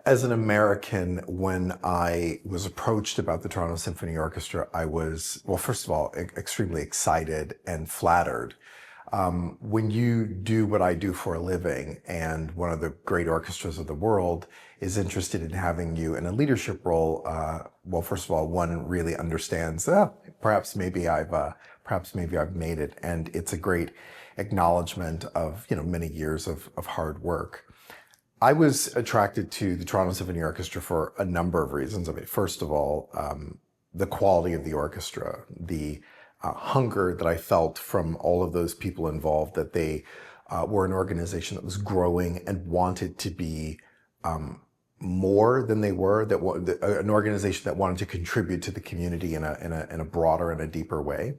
As an American, when I was approached about the Toronto Symphony Orchestra, I was, well, first of all, extremely excited and flattered. When you do what I do for a living, and one of the great orchestras of the world is interested in having you in a leadership role, well, first of all, one really understands, perhaps maybe I've made it, and it's a great acknowledgement of many years of hard work. I was attracted to the Toronto Symphony Orchestra for a number of reasons. I mean, first of all, the quality of the orchestra, the hunger that I felt from all of those people involved, that they were an organization that was growing and wanted to be more than they were, an organization that wanted to contribute to the community in a broader and a deeper way.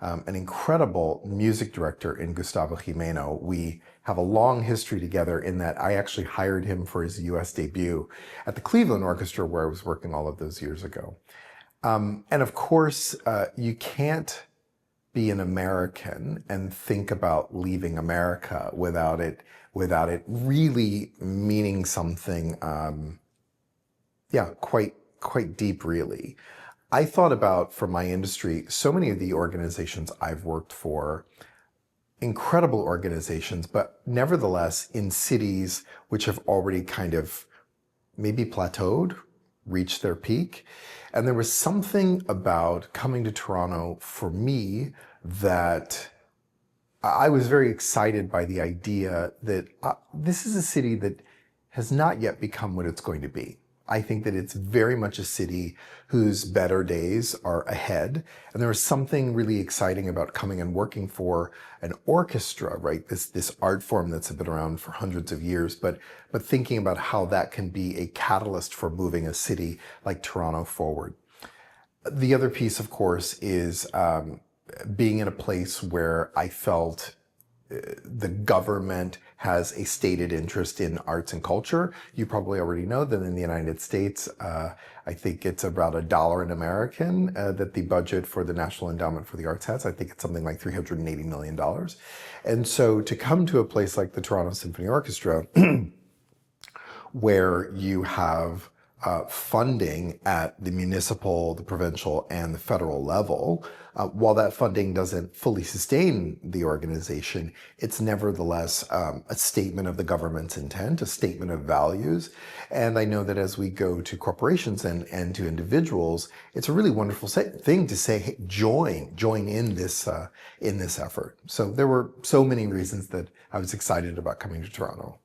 An incredible music director in Gustavo Jimeno. We have a long history together in that I actually hired him for his US debut at the Cleveland Orchestra, where I was working all of those years ago. And of course, you can't be an American and think about leaving America without it really meaning something, quite deep, really. I thought about, for my industry, so many of the organizations I've worked for, incredible organizations, but nevertheless in cities which have already kind of maybe plateaued, reached their peak. And there was something about coming to Toronto for me that I was very excited by the idea that this is a city that has not yet become what it's going to be. I think that it's very much a city whose better days are ahead. And there was something really exciting about coming and working for an orchestra, right? This art form that's been around for hundreds of years, but thinking about how that can be a catalyst for moving a city like Toronto forward. The other piece, of course, is being in a place where I felt the government has a stated interest in arts and culture. You probably already know that in the United States, I think it's about $1 an American that the budget for the National Endowment for the Arts has. I think it's something like $380 million. And so to come to a place like the Toronto Symphony Orchestra, where you have funding at the municipal, the provincial, and the federal level, while that funding doesn't fully sustain the organization, it's nevertheless a statement of the government's intent, a statement of values. And I know that as we go to corporations and to individuals, it's a really wonderful thing to say, hey, join in this effort. So there were so many reasons that I was excited about coming to Toronto.